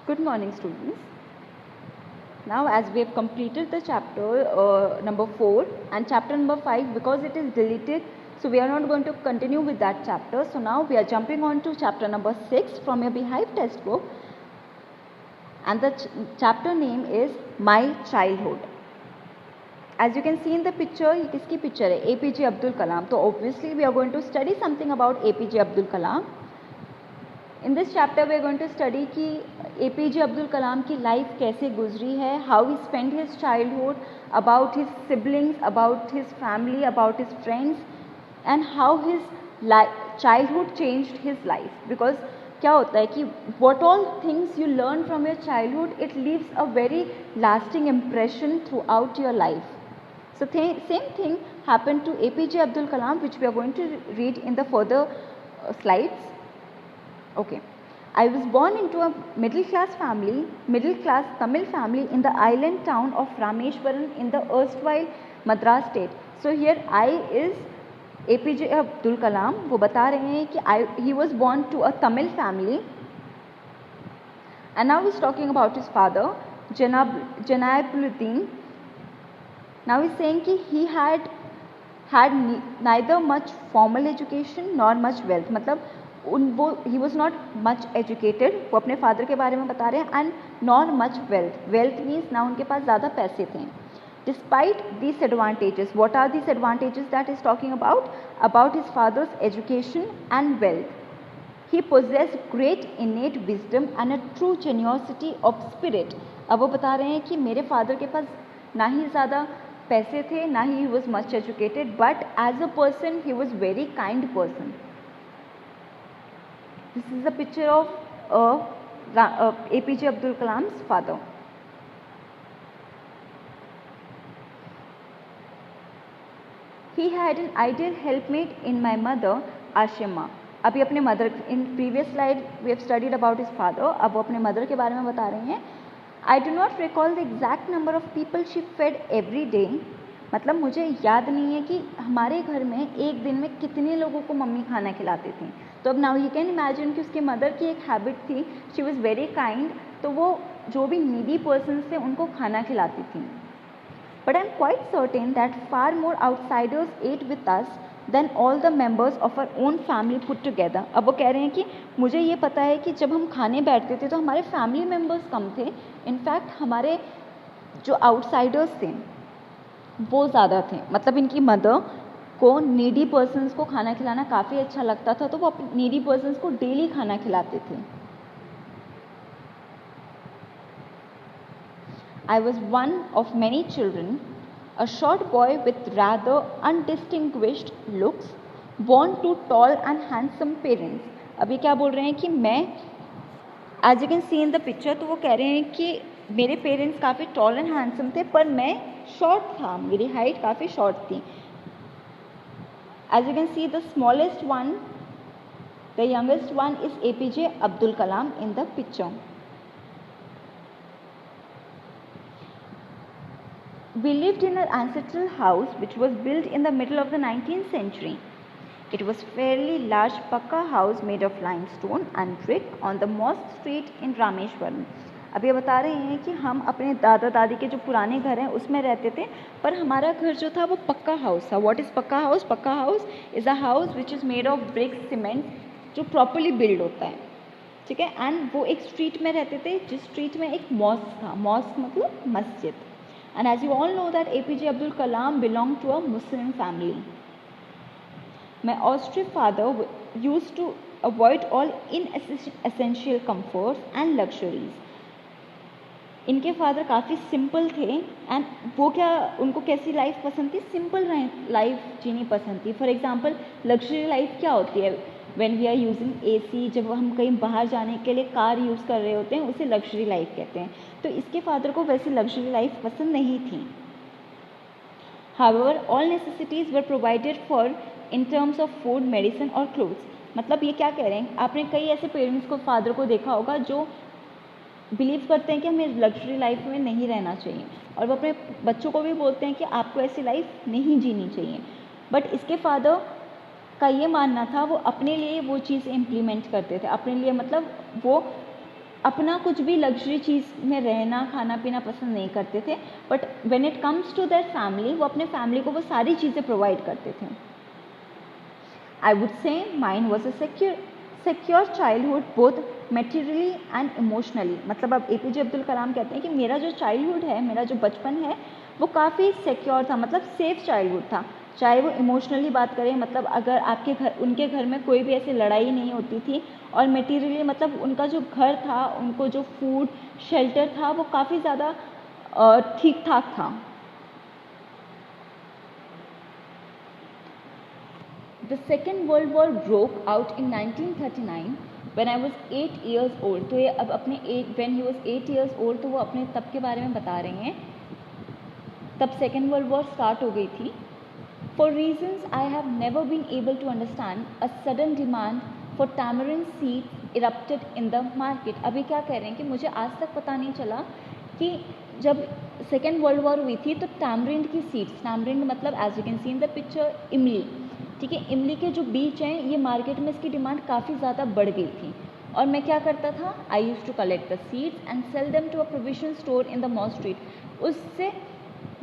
Good morning, students. Now, as we have completed the chapter number 4 and chapter number 5, because it is deleted, so we are not going to continue with that chapter. So now we are jumping on to chapter number 6 from your Beehive textbook, and the chapter name is My Childhood. As you can see in the picture, ये किसकी picture है? APJ Abdul Kalam. So obviously we are going to study something about APJ Abdul Kalam. In this chapter we are going to study कि APJ Abdul Kalam की life कैसे गुजरी है, how he spent his childhood, about his siblings, about his family, about his friends, and how his childhood changed his life. Because क्या होता है कि what all things you learn from your childhood, it leaves a very lasting impression throughout your life. So same thing happened to APJ Abdul Kalam, which we are going to read in the further slides. Okay, I was born into a middle class Tamil family in the island town of Rameshwaram in the erstwhile Madras state. So here I is APJ Abdul Kalam. वो बता रहे हैं कि he was born to a Tamil family, and now he's talking about his father Janabuluddin. Now he's saying कि he had neither much formal education nor much wealth. मतलब he was not much educated, वो अपने father के बारे में बता रहे हैं, and nor much wealth means ना उनके पास ज़्यादा पैसे थे. Despite these advantages, what are these advantages that is talking about his father's education and wealth? He possessed great innate wisdom and a true generosity of spirit. अब वो बता रहे हैं कि मेरे फादर के पास ना ही ज़्यादा पैसे थे, ना ही he was much educated, but as a person he was very kind person. This is a picture of APJ Abdul Kalam's father. He had an ideal helpmate in my mother, Ashima. अभी अपने mother, in previous slide we have studied about his father. अब वो अपने mother के बारे में बता रहे हैं. I do not recall the exact number of people she fed every day. मतलब मुझे याद नहीं है कि हमारे घर में एक दिन में कितने लोगों को मम्मी खाना खिलाती थी. तो अब नाउ यू कैन इमेजिन कि उसके मदर की एक हैबिट थी, शी वॉज वेरी काइंड, तो वो जो भी नीडी पर्सन्स थे उनको खाना खिलाती थी. But I am quite certain that far more outsiders ate with us then all the members of our own family put together. अब वो कह रहे हैं कि मुझे ये पता है कि जब हम खाने बैठते थे तो हमारे फैमिली मेम्बर्स कम थे, इनफैक्ट हमारे जो आउटसाइडर्स थे वो ज़्यादा थे. मतलब इनकी मदर को नीडी पर्सन्स को खाना खिलाना काफ़ी अच्छा लगता था, तो वो अपने नीडी पर्सन्स को डेली खाना खिलाते थे. I was one of many children, a short boy with rather undistinguished looks, born to tall and handsome parents. अभी क्या बोल रहे हैं कि मैं, as you can see in the picture, तो वो कह रहे हैं कि मेरे पेरेंट्स काफ़ी टॉल एंड हैंडसम थे, पर मैं शॉर्ट था, मेरी हाइट काफ़ी शॉर्ट थी. As you can see, the smallest one, the youngest one is APJ Abdul Kalam in the picture. We lived in an ancestral house which was built in the middle of the 19th century. It was fairly large pakka house made of limestone and brick on the mosque street in Rameshwaram. अब ये बता रहे हैं कि हम अपने दादा दादी के जो पुराने घर हैं उसमें रहते थे, पर हमारा घर जो था वो पक्का हाउस था. व्हाट इज़ पक्का हाउस? पक्का house is a house which is made of brick cement, जो प्रॉपरली बिल्ड होता है. ठीक है. एंड वो एक स्ट्रीट में रहते थे जिस स्ट्रीट में एक मॉस्क था. मॉस्क मतलब मस्जिद. And as you all know that APJ Abdul Kalam belonged to a Muslim family. My Austrian father used to avoid all inessential comforts and luxuries. इनके फादर काफ़ी सिंपल थे, एंड वो क्या, उनको कैसी लाइफ पसंद थी? सिंपल लाइफ जीनी पसंद थी. फॉर एग्जांपल लग्जरी लाइफ क्या होती है? When we are using AC, जब हम कहीं बाहर जाने के लिए कार यूज़ कर रहे होते हैं, उसे लग्जरी लाइफ कहते हैं. तो इसके फादर को वैसी लग्जरी लाइफ पसंद नहीं थी. However, all necessities were provided for in terms of food, medicine और clothes. मतलब ये क्या कह रहे हैं? आपने कई ऐसे पेरेंट्स को, फादर को देखा होगा जो बिलीव करते हैं कि हमें लग्जरी लाइफ में नहीं रहना चाहिए, और वो अपने बच्चों को भी बोलते हैं कि आपको ऐसी लाइफ नहीं जीनी चाहिए. बट इसके फादर का ये मानना था, वो अपने लिए वो चीज़ इम्प्लीमेंट करते थे. अपने लिए मतलब वो अपना कुछ भी लग्जरी चीज़ में रहना खाना पीना पसंद नहीं करते थे, but when it comes to their family, वो अपने फैमिली को वो सारी चीज़ें प्रोवाइड करते थे. I would say mine was a secure childhood both materially and emotionally. मतलब अब APJ अब्दुल कलाम कहते हैं कि मेरा जो चाइल्डहुड है, मेरा जो बचपन है, वो काफ़ी सिक्योर था, मतलब सेफ चाइल्डहुड था. चाहे वो इमोशनली बात करें, मतलब अगर आपके घर उनके घर में कोई भी ऐसी लड़ाई नहीं होती थी, और मेटीरियली मतलब उनका जो घर था, उनको जो फूड शेल्टर था, वो काफ़ी ज़्यादा ठीक ठाक था. The Second World War broke out in 1939 when I was 8 years old. तो ये अब अपने when he was 8 years old, तो वो अपने तब के बारे में बता रहे हैं. तब Second World War start हो गई थी. For reasons I have never been able to understand, a sudden demand for tamarind seeds erupted in the market. अभी क्या कह रहे हैं कि मुझे आज तक पता नहीं चला कि जब सेकेंड वर्ल्ड वॉर हुई थी तो टैमरिंड की सीड्स, टैमरिंड मतलब as you can see in the picture इमली, ठीक है, इमली के जो बीज हैं, ये मार्केट में इसकी डिमांड काफ़ी ज़्यादा बढ़ गई थी. और मैं क्या करता था, I use to collect the seeds and sell them to a provision store in the mall street. उससे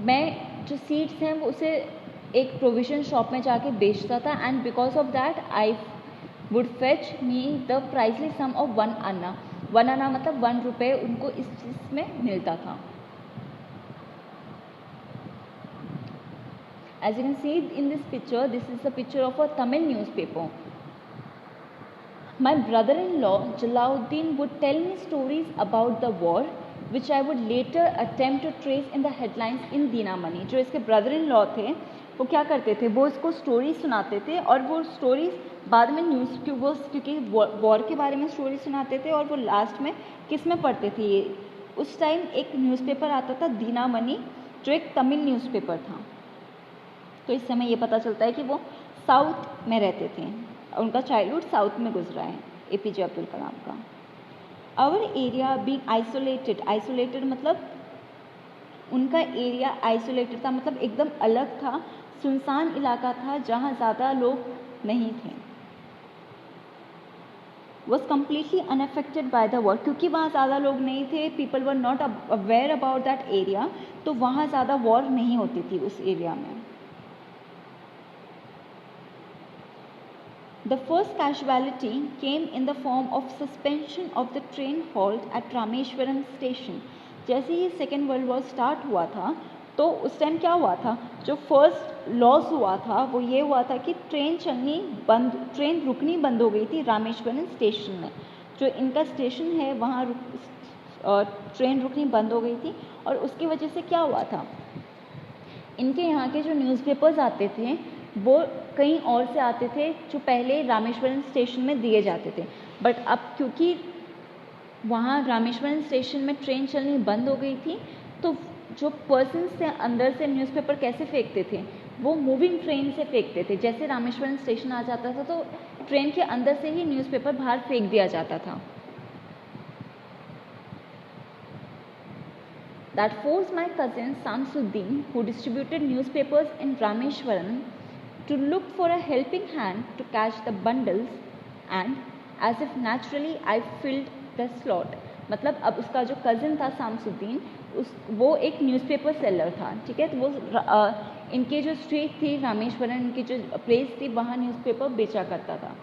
मैं जो सीड्स हैं वो उसे एक प्रोविजन शॉप में जाके बेचता था, and because of that I would fetch me the pricely sum of 1 anna. 1 आना मतलब 1 रुपये उनको इस चीज़ में मिलता था. As you can see in this picture, this is a picture of a Tamil newspaper. My brother-in-law Jalauddin would tell me stories about the war, which I would later attempt to trace in the headlines in Dinamani. जो इसके brother-in-law थे, वो क्या करते थे, वो इसको story सुनाते थे, और वो स्टोरीज बाद में न्यूज़ क्योंकि वॉर के बारे में स्टोरी सुनाते थे, और वो लास्ट में किस में पढ़ते थे, ये उस टाइम एक न्यूज़पेपर आता था दीनामणि, जो एक तमिल न्यूज़पेपर था. तो इस समय ये पता चलता है कि वो साउथ में रहते थे, उनका चाइल्डहुड साउथ में गुजरा है APJ अब्दुल कलाम का. आवर एरिया बीइंग आइसोलेटेड मतलब उनका एरिया आइसोलेटेड था, मतलब एकदम अलग था, सुनसान इलाका था जहाँ ज़्यादा लोग नहीं थे. Was completely unaffected by the war, क्योंकि वहाँ ज़्यादा लोग नहीं थे, people were not aware about that area, तो वहाँ ज़्यादा वॉर नहीं होती थी उस एरिया में. The first casualty came in the form of suspension of the train halt at Rameshwaram station. जैसे ही सेकेंड वर्ल्ड वॉर स्टार्ट हुआ था, तो उस टाइम क्या हुआ था, जो फर्स्ट लॉस हुआ था वो ये हुआ था कि ट्रेन रुकनी बंद हो गई थी रामेश्वरम स्टेशन में. जो इनका स्टेशन है वहाँ ट्रेन रुकनी बंद हो गई थी, और उसकी वजह से क्या हुआ था, इनके यहाँ के जो न्यूज़पेपर्स आते थे वो कहीं और से आते थे, जो पहले रामेश्वरम स्टेशन में दिए जाते थे. बट अब क्योंकि वहाँ रामेश्वरम स्टेशन में ट्रेन चलनी बंद हो गई थी, तो जो पर्सन्स थे अंदर से न्यूज़पेपर कैसे फेंकते थे, वो मूविंग ट्रेन से फेंकते थे. जैसे रामेश्वरम स्टेशन आ जाता था तो ट्रेन के अंदर से ही न्यूज़पेपर बाहर फेंक दिया जाता था. That forced my cousin Samsuddin, who distributed newspapers in Rameshwaram, to look for a helping hand to catch the bundles, and as if naturally I filled the slot. मतलब अब उसका जो कज़न था सामसुद्दीन, वो एक न्यूज़पेपर सेलर था, ठीक है. तो वो इनके जो स्ट्रीट थी रामेश्वरम, इनकी जो प्लेस थी, वहाँ न्यूज़पेपर बेचा करता था.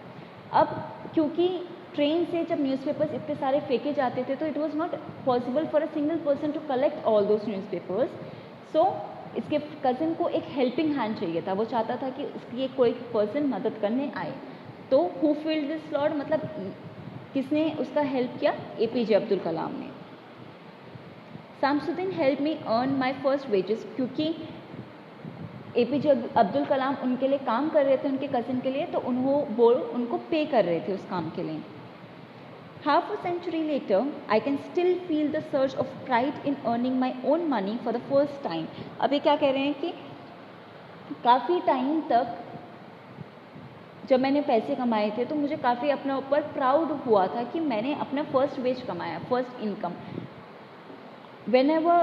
अब क्योंकि ट्रेन से जब न्यूज़पेपर्स इतने सारे फेंके जाते थे, तो it was not possible for a single person to collect all those newspapers. So इसके कज़न को एक हेल्पिंग हैंड चाहिए था, वो चाहता था कि उसकी कोई पर्सन मदद करने आए. तो हु फिल्ड दिस स्लॉट, मतलब किसने उसका हेल्प किया, APJ अब्दुल कलाम ने. Shamsuddin help me earn my first wages, क्योंकि APJ अब्दुल कलाम उनके लिए काम कर रहे थे, उनके कज़न के लिए, तो वो उनको पे कर रहे थे उस काम के लिए. Half a century later, I can still feel the surge of pride in earning my own money for the first time. अब ये क्या कह रहे हैं कि काफ़ी टाइम तक जब मैंने पैसे कमाए थे तो मुझे काफ़ी अपने ऊपर प्राउड हुआ था कि मैंने अपना फर्स्ट वेज कमाया, फर्स्ट इनकम. Whenever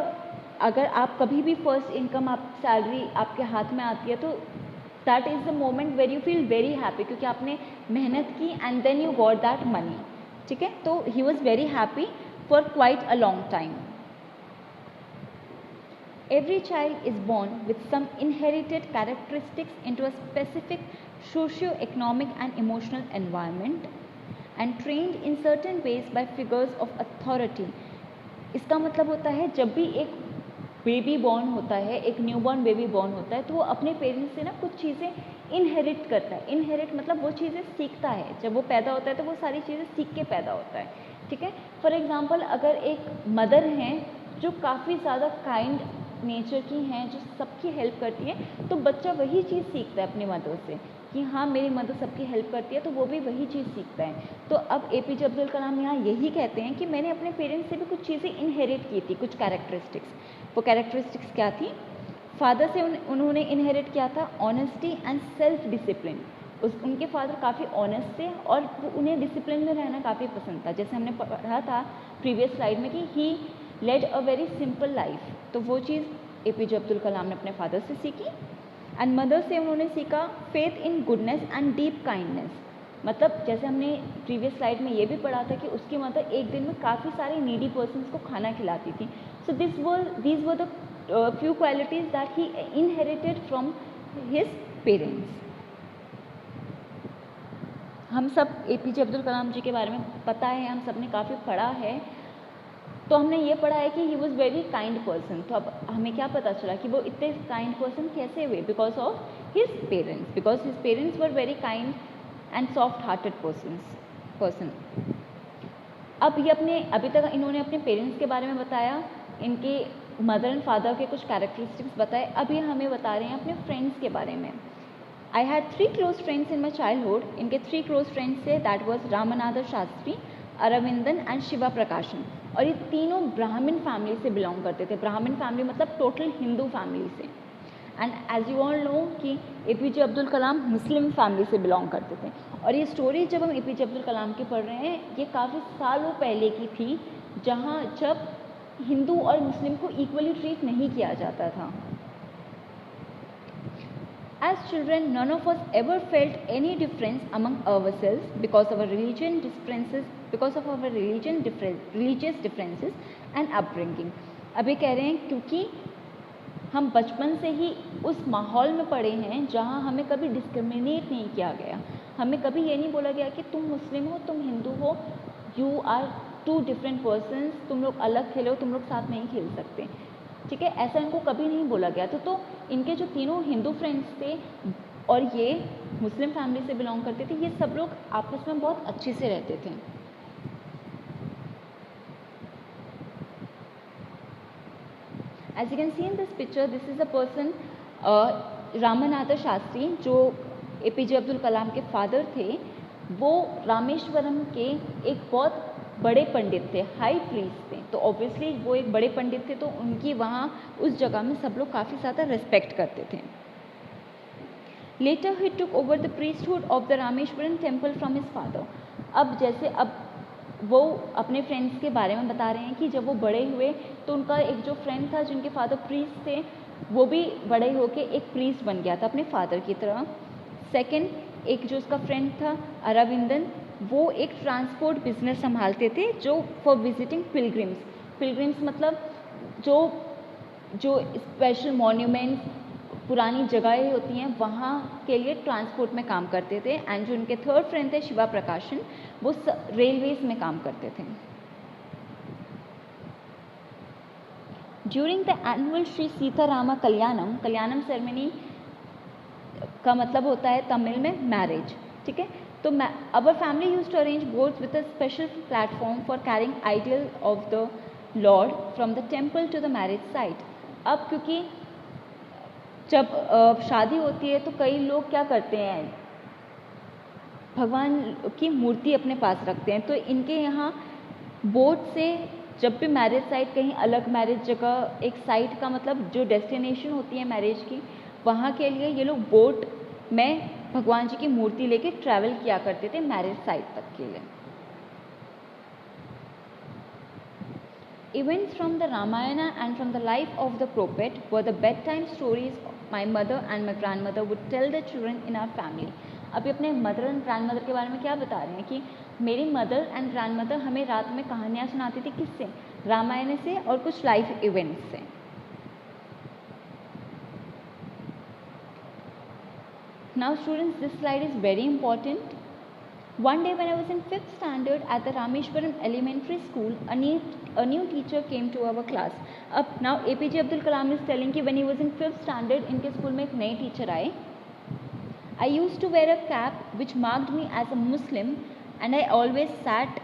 अगर आप कभी भी फर्स्ट इनकम, आप सैलरी आपके हाथ में आती है, तो that is the moment where you feel very happy, क्योंकि आपने मेहनत की and then you got that money, ठीक है. तो he was very happy for quite a long time. Every child is born with some inherited characteristics into a specific socio-economic and emotional environment and trained in certain ways by figures of authority. इसका मतलब होता है जब भी एक baby born होता है, एक न्यूबॉर्न बेबी बॉर्न होता है, तो वो अपने पेरेंट्स से ना कुछ चीज़ें इनहेरिट करता है. इनहेरिट मतलब वो चीज़ें सीखता है. जब वो पैदा होता है तो वो सारी चीज़ें सीख के पैदा होता है. ठीक है. फॉर एग्जांपल अगर एक मदर हैं जो काफ़ी ज़्यादा काइंड नेचर की हैं, जो सबकी हेल्प करती है, तो बच्चा वही चीज़ सीखता है अपनी मदर से कि हाँ मेरी मदर सबकी हेल्प करती है, तो वो भी वही चीज़ सीखता है. तो अब APJ अब्दुल कलाम यहाँ यही कहते हैं कि मैंने अपने पेरेंट्स से भी कुछ चीज़ें इनहेरिट की थी, कुछ कैरेक्टरिस्टिक्स. वो कैरेक्टरिस्टिक्स क्या थी? फादर से उन्होंने इनहेरिट किया था ऑनेस्टी एंड सेल्फ डिसिप्लिन. उनके फादर काफ़ी ऑनेस्ट थे और उन्हें डिसिप्लिन में रहना काफ़ी पसंद था. जैसे हमने पढ़ा था प्रीवियस स्लाइड में कि he led a very simple life. तो वो चीज़ APJ अब्दुल कलाम ने अपने फादर से सीखी. एंड मदर से उन्होंने सीखा faith in goodness and deep kindness. मतलब जैसे हमने प्रीवियस स्लाइड में ये भी पढ़ा था कि उसकी मदर एक दिन में काफ़ी सारे नीडी पर्सन्स को खाना खिलाती थी. सो these were the few qualities that he inherited from his parents. हम सब APJ अब्दुल कलाम जी के बारे में पता है, हम सब ने काफ़ी पढ़ा है. तो हमने ये पढ़ा है कि ही वॉज वेरी काइंड पर्सन. तो अब हमें क्या पता चला कि वो इतने काइंड पर्सन कैसे हुए? Because of his parents. Because his parents were very kind and soft hearted person. अब ये अभी तक इन्होंने अपने पेरेंट्स के बारे में बताया, इनके मदर एंड फादर के कुछ कैरेक्टरिस्टिक्स बताए. अब ये हमें बता रहे हैं अपने फ्रेंड्स के बारे में. I had 3 close friends in my childhood. इनके 3 क्लोज फ्रेंड्स थे. That was Ramnath Shastri, Aravindan and Shiva प्रकाशन. और ये तीनों ब्राह्मण फैमिली से बिलोंग करते थे. ब्राह्मण फैमिली मतलब टोटल हिंदू फैमिली से. And as you all know कि APJ Abdul Kalam Muslim family से बिलोंग करते थे. और ये स्टोरी जब हम APJ अब्दुल कलाम की पढ़ रहे हैं, ये काफ़ी सालों पहले की थी, जब हिंदू और मुस्लिम को इक्वली ट्रीट नहीं किया जाता था. As children, none of us ever felt any difference among ourselves because of our religious differences and upbringing. अब ये कह रहे हैं क्योंकि हम बचपन से ही उस माहौल में पड़े हैं जहाँ हमें कभी डिस्क्रिमिनेट नहीं किया गया. हमें कभी ये नहीं बोला गया कि तुम मुस्लिम हो, तुम हिंदू हो, यू आर 2 डिफरेंट पर्सन्स, तुम लोग अलग खेलो, तुम लोग साथ नहीं खेल सकते. ठीक है, ऐसा इनको कभी नहीं बोला गया. तो इनके जो तीनों हिंदू फ्रेंड्स थे और ये मुस्लिम फैमिली से बिलोंग करते थे, ये सब लोग आपस में बहुत अच्छे से रहते थे. As you can see in this picture, this is a person, Ramnath Shastri, जो APJ अब्दुल कलाम के फादर थे. वो रामेश्वरम के एक बहुत बड़े पंडित थे, हाई प्रीस्ट थे. तो ऑब्वियसली वो एक बड़े पंडित थे, तो उनकी वहाँ उस जगह में सब लोग काफ़ी ज़्यादा रिस्पेक्ट करते थे. Later he took over the priesthood of the Rameswaram temple from his father. अब वो अपने फ्रेंड्स के बारे में बता रहे हैं कि जब वो बड़े हुए तो उनका एक जो फ्रेंड था जिनके फादर प्रीस्ट थे, वो भी बड़े होके एक प्रीस्ट बन गया था अपने फादर की तरह. सेकेंड, एक जो उसका फ्रेंड था अरविंदन, वो एक ट्रांसपोर्ट बिजनेस संभालते थे जो फॉर विजिटिंग पिलग्रिम्स मतलब जो स्पेशल मॉन्यूमेंट्स, पुरानी जगहें होती हैं, वहाँ के लिए ट्रांसपोर्ट में काम करते थे. एंड जो उनके थर्ड फ्रेंड थे शिवा प्रकाशन, वो रेलवेज में काम करते थे. During the annual Shri Sitarama Kalyanam ceremony का मतलब होता है तमिल में मैरिज. ठीक है, तो our family used to arrange boats with a special platform for carrying idol of the Lord from the temple to the marriage site. अब क्योंकि जब शादी होती है तो कई लोग क्या करते हैं, भगवान की मूर्ति अपने पास रखते हैं. तो इनके यहाँ बोट से जब भी मैरिज साइट, कहीं अलग मैरिज जगह, एक साइट का मतलब जो डेस्टिनेशन होती है मैरिज की, वहाँ के लिए ये लोग बोट में भगवान जी की मूर्ति लेके ट्रैवल किया करते थे मैरिज साइट तक के लिए. Events from the Ramayana and from the life of the prophet were the bedtime stories my mother and my grandmother would tell the children in our family. अभी अपने मदर एंड ग्रैंड मदर के बारे में क्या बता रहे हैं कि मेरी मदर एंड ग्रैंड मदर हमें रात में कहानियाँ सुनाती थी, किससे? रामायण से और कुछ लाइफ इवेंट्स से। Now students, this slide is very important. One day when I was in 5th standard at the Rameshwaram Elementary School, a new teacher came to our class. अब now APJ Abdul Kalam is telling कि when he was in 5th standard इनके school में एक नए teacher आए. I used to wear a cap which marked me as a Muslim and I always sat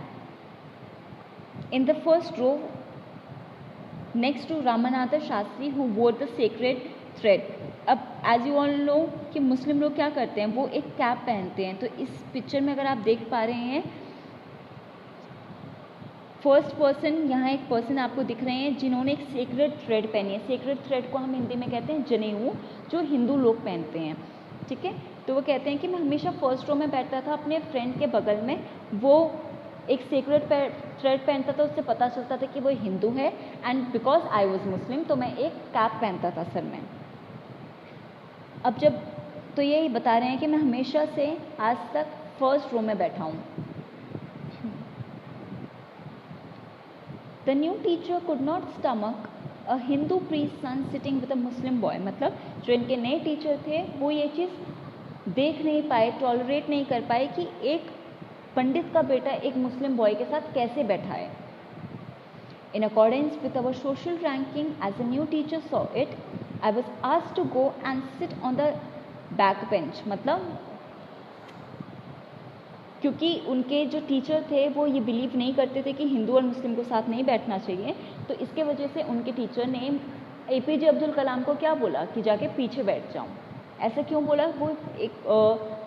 in the first row next to Ramanatha Shastri who wore the sacred thread. अब as you all know कि मुस्लिम लोग क्या करते हैं, वो एक cap पहनते हैं. तो इस पिक्चर में अगर आप देख पा रहे हैं फर्स्ट पर्सन, यहाँ एक पर्सन आपको दिख रहे हैं जिन्होंने एक सेक्रेड थ्रेड पहनी है. सेक्रेड थ्रेड को हम हिंदी में कहते हैं जनेऊ, जो हिंदू लोग पहनते हैं. ठीक है, तो वो कहते हैं कि मैं हमेशा फर्स्ट रो में बैठता था अपने फ्रेंड के बगल में. वो एक सेक्रेड थ्रेड पहनता था, उससे पता चलता था कि वो हिंदू है. एंड बिकॉज आई वॉज मुस्लिम तो मैं एक कैप पहनता था सर में. अब जब तो यही बता रहे हैं कि मैं हमेशा से आज तक फर्स्ट रो में बैठा हूँ. The new teacher could not stomach a Hindu priest son sitting with a Muslim boy. मतलब जो इनके नए टीचर थे वो ये चीज़ देख नहीं पाए, टॉलरेट नहीं कर पाए कि एक पंडित का बेटा एक मुस्लिम बॉय के साथ कैसे बैठा है. In accordance with our social ranking, as a new teacher saw it, I was asked to go and sit on the back bench. मतलब क्योंकि उनके जो टीचर थे वो ये बिलीव नहीं करते थे कि हिंदू और मुस्लिम को साथ नहीं बैठना चाहिए, तो इसके वजह से उनके टीचर ने APJ अब्दुल कलाम को क्या बोला कि जाके पीछे बैठ जाऊँ. ऐसा क्यों बोला? वो एक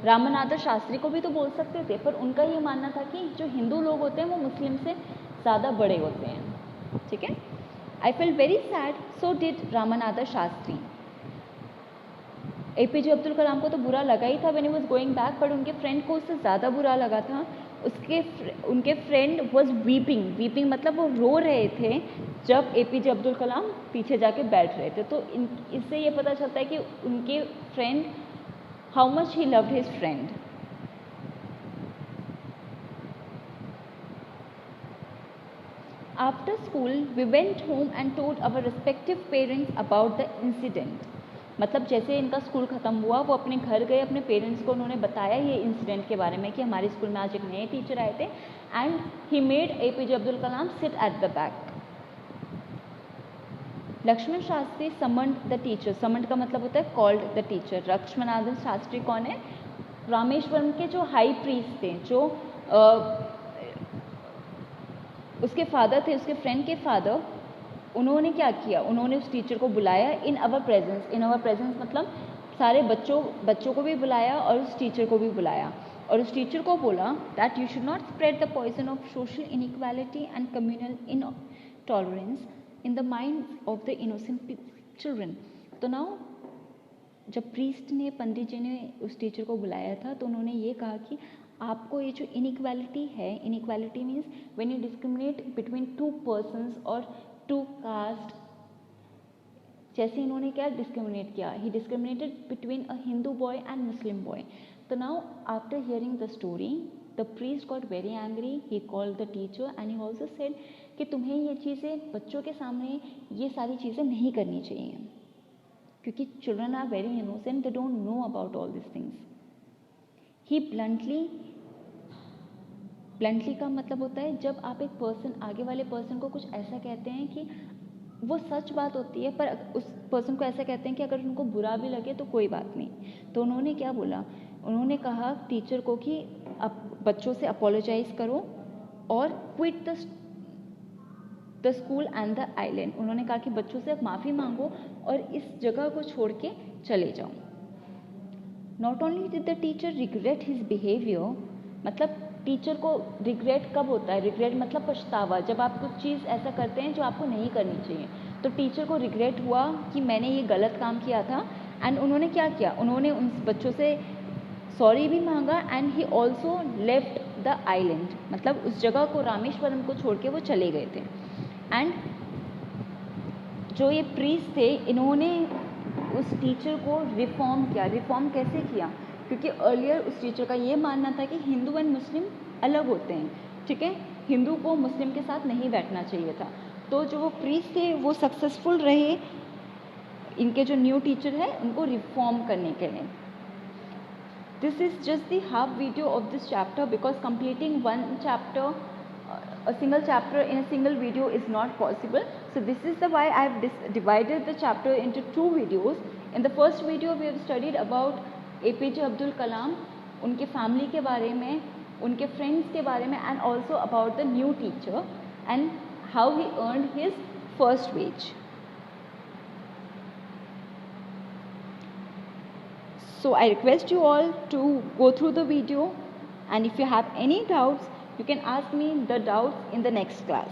रामनाथ शास्त्री को भी तो बोल सकते थे, पर उनका ये मानना था कि जो हिंदू लोग होते हैं वो मुस्लिम से ज़्यादा बड़े होते हैं. ठीक है. I felt very sad, so did Ramnath Shastri. APJ Abdul Kalam को तो बुरा लगा ही था when he was going back, but उनके फ्रेंड को उससे ज़्यादा बुरा लगा था. उनके फ्रेंड वाज वीपिंग मतलब वो रो रहे थे जब APJ अब्दुल कलाम पीछे जाके बैठ रहे थे. तो इससे ये पता चलता है कि उनके friend how much he loved his friend. After school, we went home and told our respective parents about the incident. मतलब जैसे इनका स्कूल ख़त्म हुआ वो अपने घर गए, अपने पेरेंट्स को उन्होंने बताया ये इंसिडेंट के बारे में कि हमारे स्कूल में आज एक नए टीचर आए थे and he made APJ Abdul Kalam sit at the back. Lakshman Shastri summoned the teacher. Summoned का मतलब होता है called the teacher. Lakshmananand Shastri कौन है? रामेश्वरम के जो हाई प्रीस्ट थे, जो उसके फादर थे, उसके फ्रेंड के फादर. उन्होंने क्या किया? उन्होंने उस टीचर को बुलाया in our presence. In our presence मतलब सारे बच्चों को भी बुलाया और उस टीचर को भी बुलाया और उस टीचर को बोला that you should not spread the poison of social inequality and communal intolerance in the mind of the innocent children. तो नाउ जब प्रीस्ट ने, पंडित जी ने उस टीचर को बुलाया था तो उन्होंने ये कहा कि आपको ये जो इनइक्वालिटी है, inequality means when you discriminate between two persons और टू कास्ट. जैसे इन्होंने क्या डिस्क्रिमिनेट किया, he discriminated between a Hindu boy and Muslim boy. तो now after hearing the story the priest got very angry. He called the teacher and he also said कि तुम्हें ये चीज़ें बच्चों के सामने ये सारी चीज़ें नहीं करनी चाहिए क्योंकि children are very innocent, they don't know about all this things. He bluntly का मतलब होता है जब आप एक पर्सन, आगे वाले पर्सन को कुछ ऐसा कहते हैं कि वो सच बात होती है पर उस पर्सन को ऐसा कहते हैं कि अगर उनको बुरा भी लगे तो कोई बात नहीं. तो उन्होंने क्या बोला? उन्होंने कहा टीचर को कि अब बच्चों से अपोलोजाइज करो और quit the school and the island. उन्होंने कहा कि बच्चों से माफ़ी मांगो और इस जगह को छोड़ के चले जाओ. Not only did the teacher regret his behaviour, मतलब टीचर को रिग्रेट कब होता है? रिग्रेट मतलब पछतावा, जब आप कुछ चीज़ ऐसा करते हैं जो आपको नहीं करनी चाहिए. तो टीचर को रिग्रेट हुआ कि मैंने ये गलत काम किया था एंड उन्होंने क्या किया? उन्होंने उन बच्चों से सॉरी भी मांगा and he also left the island, मतलब उस जगह को, रामेश्वरम को छोड़ के वो चले गए थे. एंड जो ये प्रीस्ट थे इन्होंने उस टीचर को रिफॉर्म किया. रिफॉर्म कैसे किया? क्योंकि अर्लियर उस टीचर का ये मानना था कि हिंदू एंड मुस्लिम अलग होते हैं, ठीक है, हिंदू को मुस्लिम के साथ नहीं बैठना चाहिए था। तो जो वो प्रीस्ट थे वो सक्सेसफुल रहे इनके जो न्यू टीचर है उनको रिफॉर्म करने के लिए। This is just the half video of this chapter because completing one chapter, a single chapter in a single video is not possible. So this is the why I have divided the chapter into two videos. In the first video we have studied about APJ Abdul Kalam, उनके family के बारे में, उनके friends के बारे में, and also about the new teacher and how he earned his first wage. So I request you all to go through the video, and if you have any doubts, you can ask me the doubts in the next class.